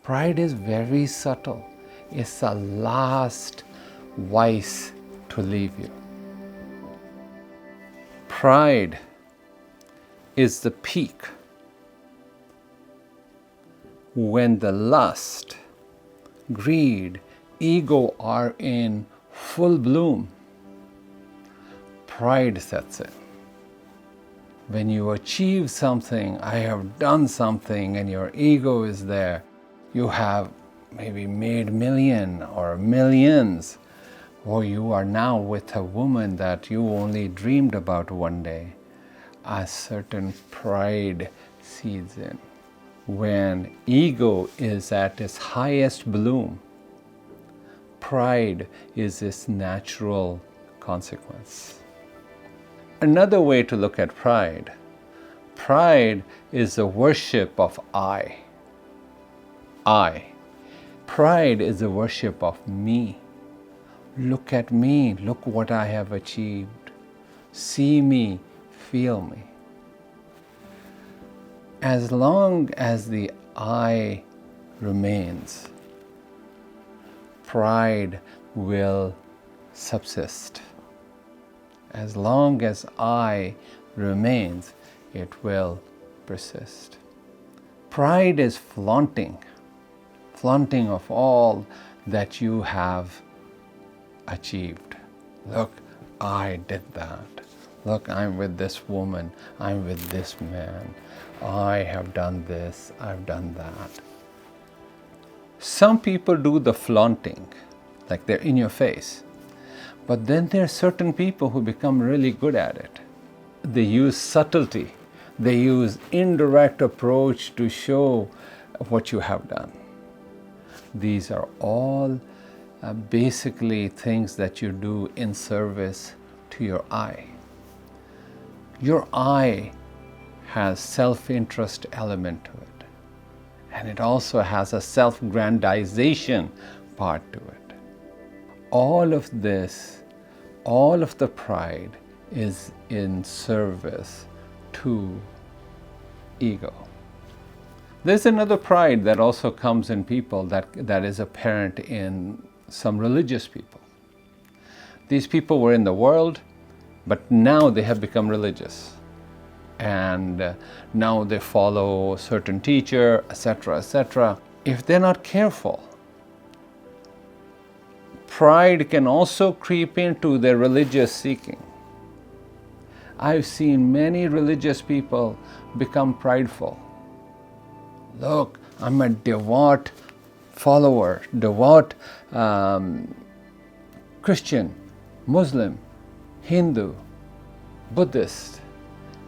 Pride is very subtle. It's the last vice to leave you. Pride is the peak when the lust, greed, ego are in full bloom. Pride sets in. When you achieve something, I have done something, and your ego is there, you have maybe made million or millions, or you are now with a woman that you only dreamed about one day, a certain pride seeds in. When ego is at its highest bloom, pride is its natural consequence. Another way to look at pride is the worship of I. Pride is the worship of me. Look at me, look what I have achieved. See me, feel me. As long as the I remains, pride will subsist. As long as I remains, it will persist. Pride is flaunting of all that you have achieved. Look, I did that. Look, I'm with this woman, I'm with this man. I have done this, I've done that. Some people do the flaunting, like they're in your face. But then there are certain people who become really good at it. They use subtlety. They use indirect approach to show what you have done. These are all basically things that you do in service to your I. Your I has self-interest element to it. And it also has a self-grandization part to it. All of this, all of the pride is in service to ego. There's another pride that also comes in people that is apparent in some religious people. These people were in the world, but now they have become religious. And now they follow a certain teacher, etc., etc. If they're not careful, pride can also creep into their religious seeking. I've seen many religious people become prideful. Look, I'm a devout follower, devout Christian, Muslim, Hindu, Buddhist.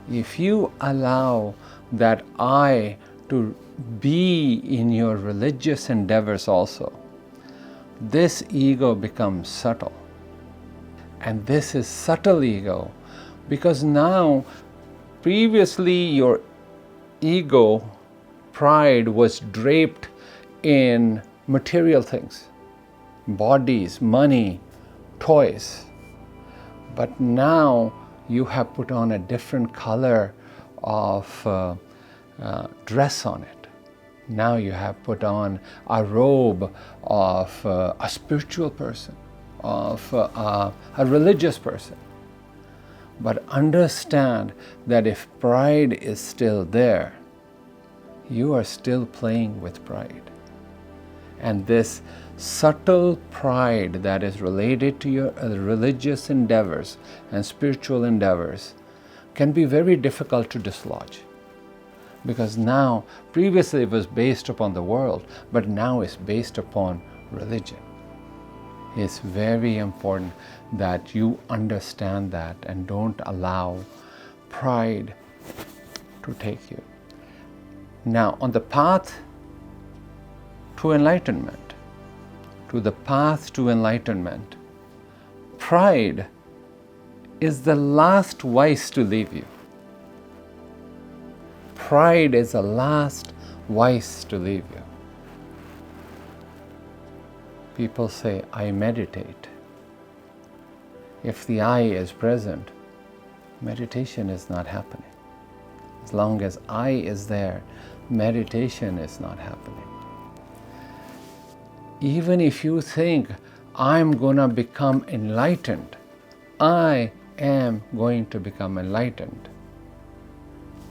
If you allow that I to be in your religious endeavors also, this ego becomes subtle. And this is subtle ego because now, previously your ego, pride was draped in material things, bodies, money, toys. But now you have put on a different color of dress on it. Now you have put on a robe of a spiritual person, of a religious person. But understand that if pride is still there, you are still playing with pride. And this subtle pride that is related to your religious endeavors and spiritual endeavors can be very difficult to dislodge. Because now, previously it was based upon the world, but now it's based upon religion. It's very important that you understand that and don't allow pride to take you. Now, on the path to enlightenment, pride is the last vice to leave you. Pride is the last vice to leave you. People say, I meditate. If the I is present, meditation is not happening. As long as I is there, meditation is not happening. Even if you think, I'm going to become enlightened, I am going to become enlightened,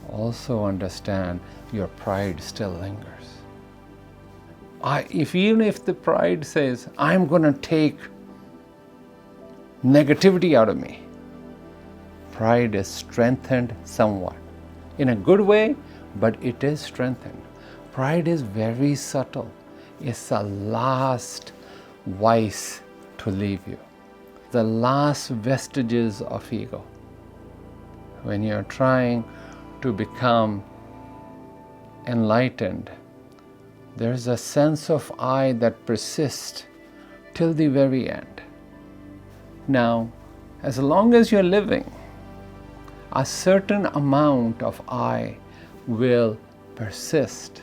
also understand your pride still lingers. Even if the pride says, I'm going to take negativity out of me, pride is strengthened somewhat. In a good way, but it is strengthened. Pride is very subtle. It's the last vice to leave you, the last vestiges of ego. When you're trying to become enlightened, there's a sense of I that persists till the very end. Now, as long as you're living, a certain amount of I will persist.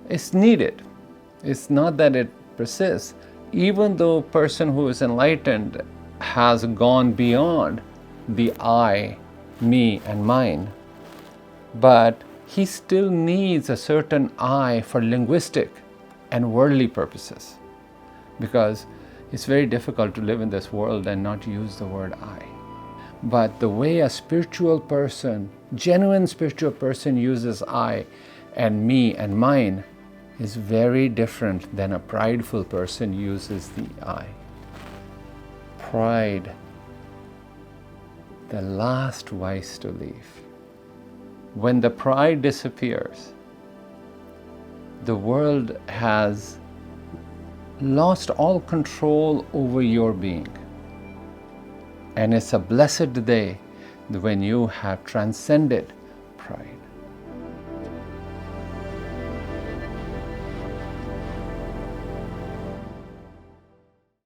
It's needed. It's not that it persists. Even though a person who is enlightened has gone beyond the I, me, and mine, but he still needs a certain I for linguistic and worldly purposes, because it's very difficult to live in this world and not use the word I. But the way a spiritual person, genuine spiritual person, uses I and me and mine is very different than a prideful person uses the I. Pride, the last vice to leave. When the pride disappears, the world has lost all control over your being. And it's a blessed day when you have transcended pride.